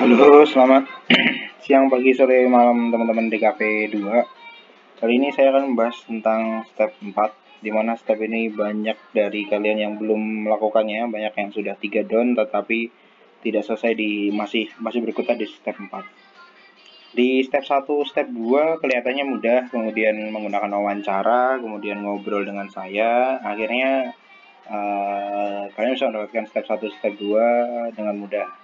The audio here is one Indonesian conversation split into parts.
Halo, selamat siang, pagi, sore, malam teman-teman DKV 2. Kali ini saya akan membahas tentang step 4, di mana step ini banyak dari kalian yang belum melakukannya, banyak yang sudah 3 down tetapi tidak selesai masih berkutat di step 4. Di step 1, step 2 kelihatannya mudah, kemudian menggunakan wawancara, kemudian ngobrol dengan saya, akhirnya kalian bisa mendapatkan step 1, step 2 dengan mudah.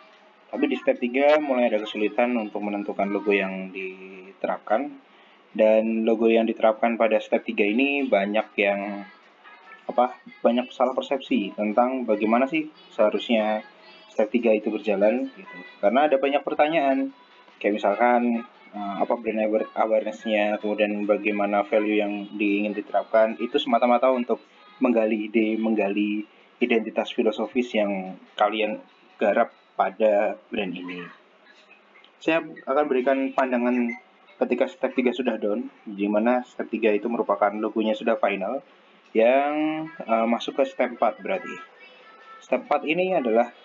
Tapi di step 3 mulai ada kesulitan untuk menentukan logo yang diterapkan. Dan logo yang diterapkan pada step 3 ini banyak salah persepsi tentang bagaimana sih seharusnya step 3 itu berjalan gitu. Karena ada banyak pertanyaan. Kayak misalkan apa brand awareness-nya, kemudian bagaimana value yang ingin diterapkan, itu semata-mata untuk menggali ide, menggali identitas filosofis yang kalian garap pada brand ini. Saya akan berikan pandangan ketika step 3 sudah down, di mana step 3 itu merupakan logonya sudah final, yang masuk ke step 4 berarti. Step 4 ini adalah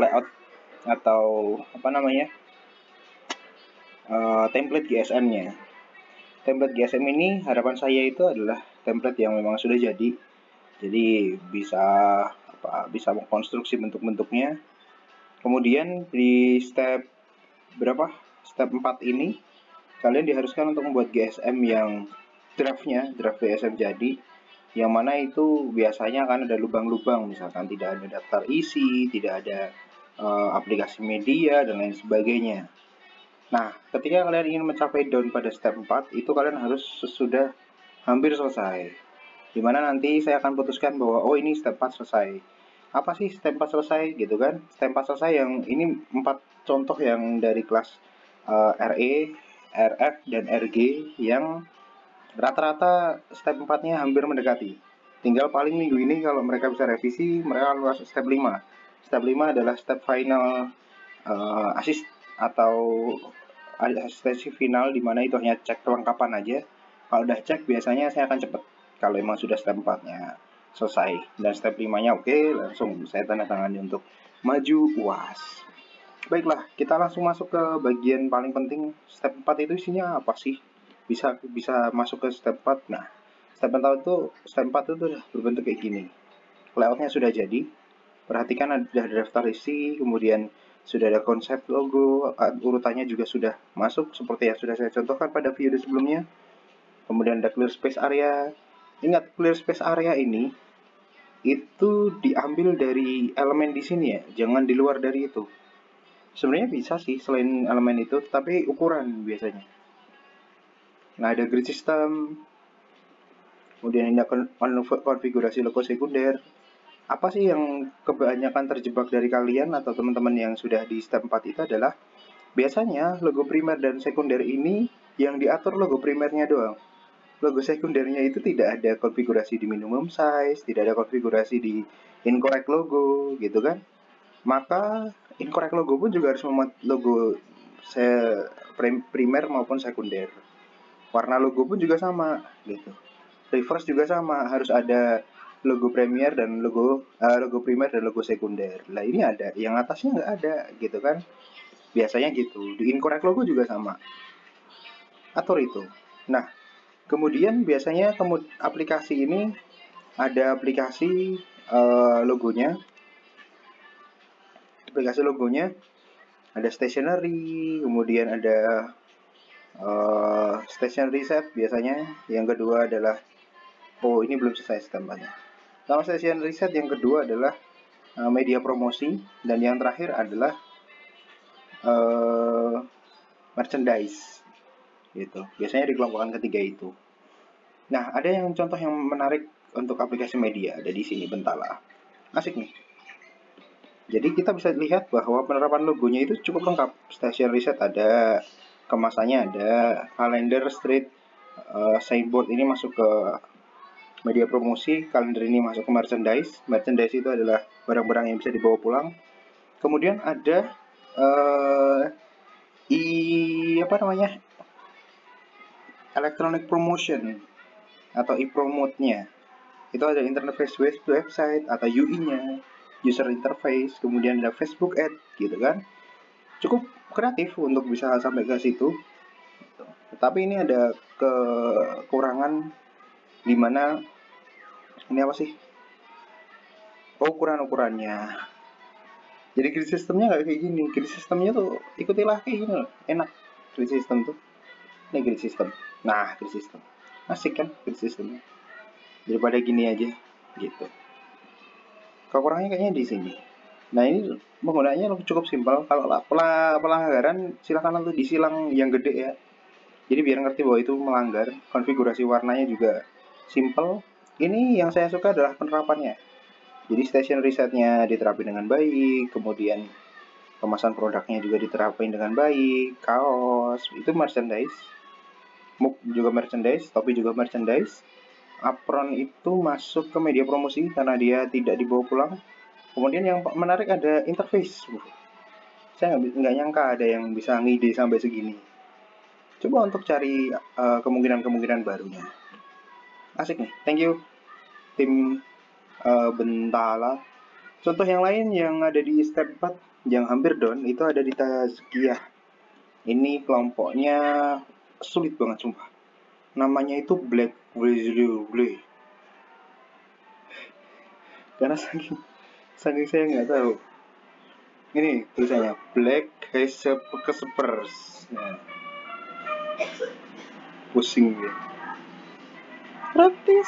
layout atau template GSM-nya. Template GSM ini harapan saya itu adalah template yang memang sudah jadi bisa mengkonstruksi bentuk-bentuknya. Kemudian di step 4 ini kalian diharuskan untuk membuat GSM yang draft GSM jadi, yang mana itu biasanya akan ada lubang-lubang, misalkan tidak ada daftar isi, tidak ada aplikasi media dan lain sebagainya. Nah, ketika kalian ingin mencapai down pada step 4, itu kalian harus sudah hampir selesai, dimana nanti saya akan putuskan bahwa ini step 4 selesai. Apa sih step 4 selesai gitu kan? Step 4 selesai yang ini 4 contoh yang dari kelas RE, RF, dan RG yang rata-rata step 4-nya hampir mendekati. Tinggal paling minggu ini kalau mereka bisa revisi, mereka akan masuk step 5. Step 5 adalah step final assist atau asistensi final, dimana itu hanya cek kelengkapan aja. Kalau udah cek biasanya saya akan cepat kalau emang sudah step 4-nya selesai. Dan step 5-nya oke, langsung saya tanda tangani untuk maju UAS. Baiklah, kita langsung masuk ke bagian paling penting. Step 4 itu isinya apa sih? Bisa masuk ke step 4. Nah, step 4 itu berbentuk kayak gini. Layoutnya sudah jadi. Perhatikan ada daftar isi, kemudian sudah ada konsep logo, urutannya juga sudah masuk seperti yang sudah saya contohkan pada video sebelumnya. Kemudian ada clear space area. Ingat, clear space area ini itu diambil dari elemen di sini ya, jangan di luar dari itu. Sebenarnya bisa sih selain elemen itu, tapi ukuran biasanya. Nah, ada grid system, kemudian ada konfigurasi logo sekunder. Apa sih yang kebanyakan terjebak dari kalian atau teman-teman yang sudah di step 4 itu adalah biasanya logo primer dan sekunder ini yang diatur logo primernya doang. Logo sekundernya itu tidak ada konfigurasi di minimum size, tidak ada konfigurasi di incorrect logo gitu kan. Maka incorrect logo pun juga harus memuat logo primer maupun sekunder. Warna logo pun juga sama gitu. Reverse juga sama, harus ada logo primer dan logo primer dan logo sekunder. Lah ini ada, yang atasnya nggak ada gitu kan. Biasanya gitu. Di incorrect logo juga sama. Atur itu. Nah, kemudian biasanya aplikasi ini ada aplikasi logonya. Aplikasi logonya ada stationery, kemudian ada stationery set biasanya. Yang kedua adalah ini belum selesai stempelnya. Sama stationery set yang kedua adalah media promosi, dan yang terakhir adalah merchandise gitu. Biasanya di kelompokan ketiga itu. Nah, ada yang contoh yang menarik untuk aplikasi media, ada di sini Bentala. Asik nih. Jadi kita bisa lihat bahwa penerapan logonya itu cukup lengkap. Stationery set ada, kemasannya ada, kalender, street, signboard ini masuk ke media promosi, kalender ini masuk ke merchandise. Merchandise itu adalah barang-barang yang bisa dibawa pulang. Kemudian ada electronic promotion atau e-promote-nya. Itu ada interface website atau UI-nya, user interface, kemudian ada Facebook ad gitu kan. cukup kreatif untuk bisa sampai ke situ. Tapi ini ada kekurangan di mana ini apa sih? Ukuran-ukurannya. Jadi grid sistemnya nggak kayak gini. Grid sistemnya tuh ikutilah kayak gini loh. Enak grid system tuh. Ini grid system. Nah, grid system. Asik kan grid systemnya. Daripada gini aja gitu. Kekurangannya kayaknya di sini. Nah, ini penggunaannya cukup simpel. Kalau pelanggaran silakan nanti disilang yang gede ya. Jadi biar ngerti bahwa itu melanggar. Konfigurasi warnanya juga simple. Ini yang saya suka adalah penerapannya. Jadi station resetnya diterapin dengan baik, kemudian kemasan produknya juga diterapin dengan baik, kaos itu merchandise, mug juga merchandise, topi juga merchandise, apron itu masuk ke media promosi karena dia tidak dibawa pulang. Kemudian yang menarik ada interface. Saya nggak nyangka ada yang bisa ngide sampai segini. Coba untuk cari kemungkinan-kemungkinan barunya. Asik nih, thank you tim Bentala. Contoh yang lain yang ada di step 4 yang hampir down itu ada di Tazkiyah. Ini kelompoknya sulit banget sumpah. Namanya itu Black Grizzly. Karena saking saya nggak tahu. Ini tulisannya Black Kecepers. Nah, pusing ya. Roti.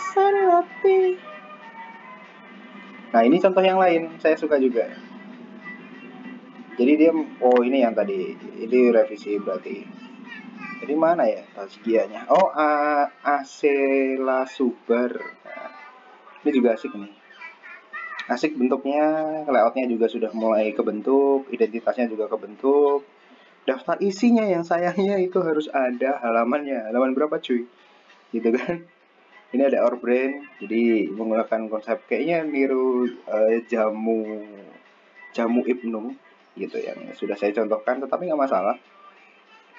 Nah, ini contoh yang lain, saya suka juga. Jadi dia, ini yang tadi, ini revisi berarti. Jadi mana ya tazkiyahnya? Oh, Asela Subar. Nah, ini juga asik nih. Asik bentuknya, layoutnya juga sudah mulai kebentuk, identitasnya juga kebentuk. Daftar isinya yang sayangnya itu harus ada halamannya. Halaman berapa cuy? Gitu kan. Ini ada our brand, jadi menggunakan konsep kayaknya niru jamu Ibnu gitu yang sudah saya contohkan, tetapi nggak masalah,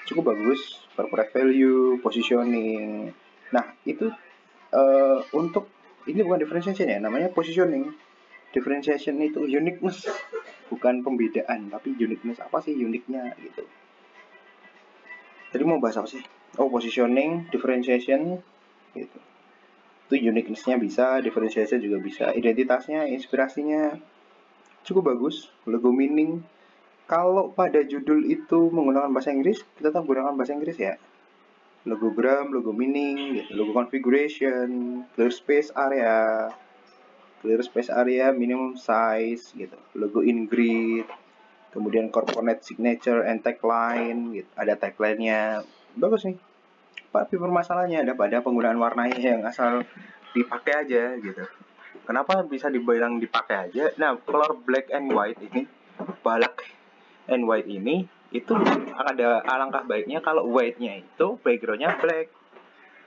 cukup bagus, corporate value, positioning. Nah itu untuk ini bukan differentiation ya, namanya positioning. Differentiation itu uniqueness, bukan pembedaan, tapi uniqueness. Apa sih uniknya gitu? Tadi mau bahas apa sih? Oh, positioning, differentiation gitu. Itu uniqueness-nya bisa, differentiation juga bisa, identitasnya, inspirasinya cukup bagus, logo meaning. Kalau pada judul itu menggunakan bahasa Inggris, kita tetap menggunakan bahasa Inggris ya. Logogram, logo meaning, gitu. Logo configuration, clear space area, minimum size, gitu. Logo in grid, kemudian component signature and tagline, gitu. Ada tagline-nya, bagus nih. Tapi permasalahannya ada pada penggunaan warnanya yang asal dipakai aja gitu. Kenapa bisa dibilang dipakai aja? Nah, color black and white ini, black and white ini, itu ada alangkah baiknya kalau white-nya itu background-nya black.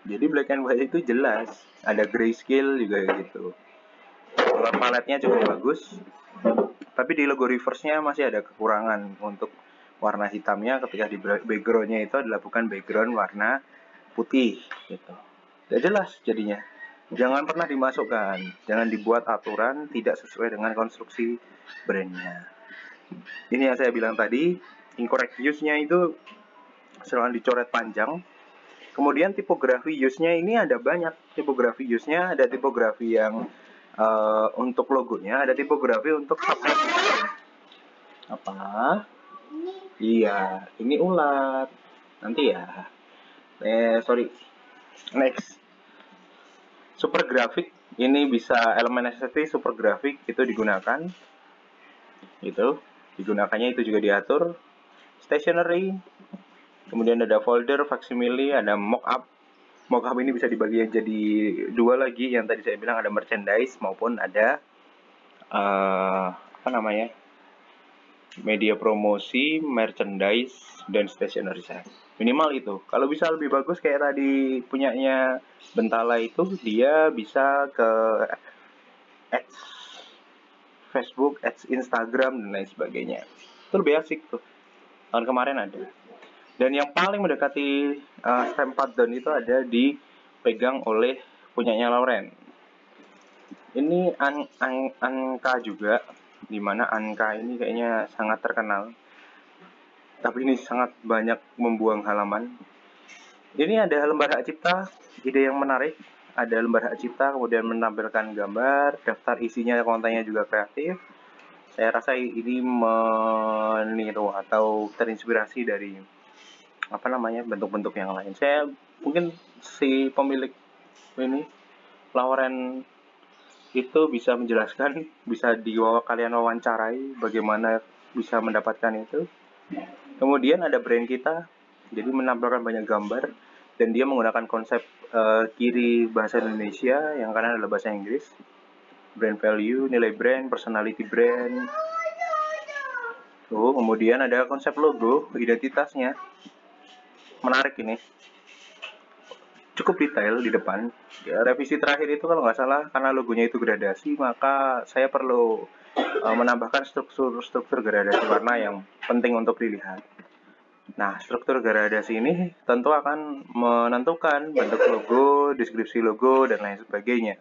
Jadi black and white itu jelas. Ada grayscale juga gitu. Color palette-nya cukup bagus. Tapi di logo reverse-nya masih ada kekurangan untuk warna hitamnya ketika di background-nya itu adalah bukan background warna putih gitu. Tidak jelas jadinya. Jangan pernah dimasukkan, jangan dibuat aturan tidak sesuai dengan konstruksi brandnya. Ini yang saya bilang tadi, incorrect use-nya itu selalu dicoret panjang. Kemudian tipografi use-nya ini ada banyak. Tipografi use-nya ada tipografi yang untuk logonya, ada tipografi untuk subhead. Apa? Iya, ini ulat. Nanti ya. Sorry. Next. Super grafik ini bisa elemen estetik super grafik itu digunakan. Digunakannya itu juga diatur. Stationery. Kemudian ada folder, facsimile, ada mockup. Mockup ini bisa dibagi jadi dua lagi. Yang tadi saya bilang ada merchandise maupun ada media promosi, merchandise, dan stationery set. Minimal itu. Kalau bisa lebih bagus kayak tadi punyanya Bentala itu, dia bisa ke ads Facebook, ads Instagram, dan lain sebagainya. Itu lebih asik tuh. Tahun kemarin ada. Dan yang paling mendekati stamp down itu ada dipegang oleh punyanya Lauren. Ini Anka juga, dimana Anka ini kayaknya sangat terkenal. tapi ini sangat banyak membuang halaman. Ini ada lembar hak cipta, ide yang menarik. Ada lembar hak cipta, kemudian menampilkan gambar, daftar isinya, kontennya juga kreatif. Saya rasa ini meniru atau terinspirasi dari bentuk-bentuk yang lain. Saya mungkin si pemilik ini Lauren itu bisa menjelaskan, bisa kalian wawancarai bagaimana bisa mendapatkan itu. Kemudian ada brand kita, jadi menampilkan banyak gambar dan dia menggunakan konsep kiri bahasa Indonesia, yang kanan adalah bahasa Inggris. Brand value, nilai brand, personality brand. Kemudian ada konsep logo, identitasnya. Menarik ini. Cukup detail di depan. Ya, revisi terakhir itu kalau nggak salah, karena logonya itu gradasi, maka saya perlu menambahkan struktur gradasi warna yang penting untuk dilihat. Nah, struktur gradasi ini tentu akan menentukan bentuk logo, deskripsi logo, dan lain sebagainya.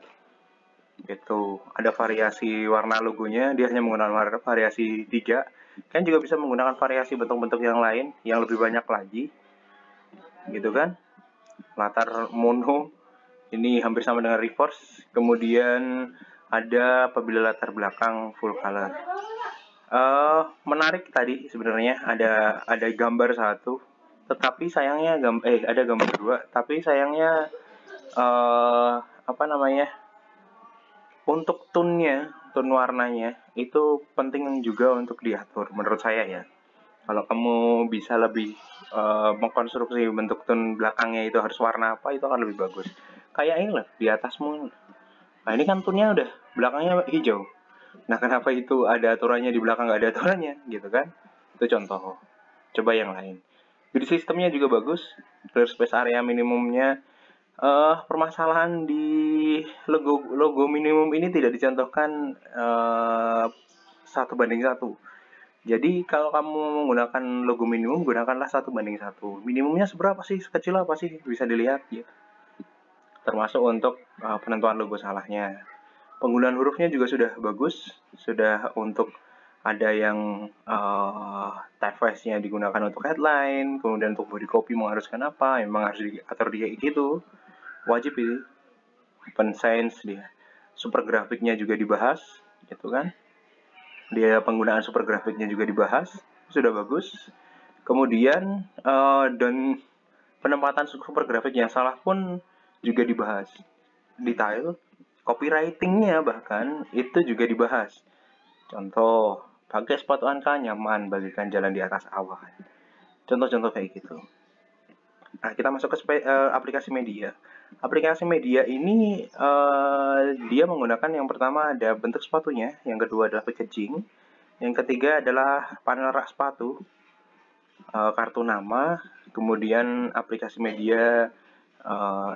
Gitu. Ada variasi warna logonya, dia hanya menggunakan variasi 3. Kan juga bisa menggunakan variasi bentuk-bentuk yang lain, yang lebih banyak lagi. Gitu kan? Latar mono, ini hampir sama dengan reverse. Kemudian ada apabila latar belakang full color. Menarik tadi sebenarnya ada gambar satu, tetapi sayangnya ada gambar 2, tapi sayangnya untuk tone warnanya itu penting juga untuk diatur menurut saya ya. Kalau kamu bisa lebih mengkonstruksi bentuk tone belakangnya itu harus warna apa, itu akan lebih bagus. Kayak ini loh di atasmu. Nah ini kan tone-nya udah belakangnya hijau. Nah, kenapa itu ada aturannya di belakang nggak ada aturannya, gitu kan? Itu contoh. Coba yang lain. Jadi sistemnya juga bagus. Clear space area minimumnya. Permasalahan di logo minimum ini tidak dicontohkan 1:1. Jadi kalau kamu menggunakan logo minimum, gunakanlah 1:1. Minimumnya seberapa sih? Sekecil apa sih? Bisa dilihat ya. Termasuk untuk penentuan logo salahnya. Penggunaan hurufnya juga sudah bagus, sudah untuk ada yang typeface-nya digunakan untuk headline, kemudian untuk body copy mengharuskan apa, memang harus diatur dia itu, wajib itu. Open Science dia, super grafiknya juga dibahas, gitu kan? Dia penggunaan super grafiknya juga dibahas, sudah bagus. Kemudian dan penempatan super grafik yang salah pun juga dibahas, detail. Copywriting-nya bahkan itu juga dibahas. Contoh, pakai sepatu angka nyaman bagikan jalan di atas awan. Contoh-contoh kayak gitu. Nah, kita masuk ke aplikasi media. Aplikasi media ini dia menggunakan yang pertama ada bentuk sepatunya, yang kedua adalah packaging, yang ketiga adalah panel rak sepatu, kartu nama, kemudian aplikasi media,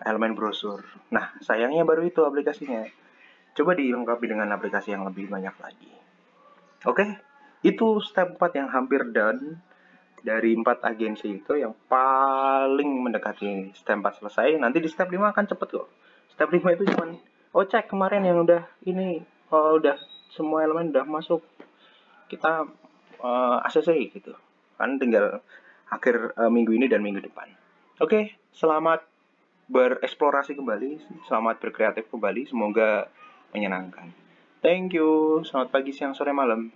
elemen brosur. Nah, sayangnya baru itu aplikasinya. Coba dilengkapi dengan aplikasi yang lebih banyak lagi. Oke, itu step 4 yang hampir done. Dari 4 agensi itu yang paling mendekati step 4 selesai. Nanti di step 5 akan cepet kok. Step 5 itu cuman, cek kemarin yang udah ini, udah semua elemen udah masuk. Kita ACC gitu. Kan tinggal akhir minggu ini dan minggu depan. Oke, selamat bereksplorasi kembali, selamat berkreatif kembali, semoga menyenangkan. Thank you, selamat pagi, siang, sore, malam.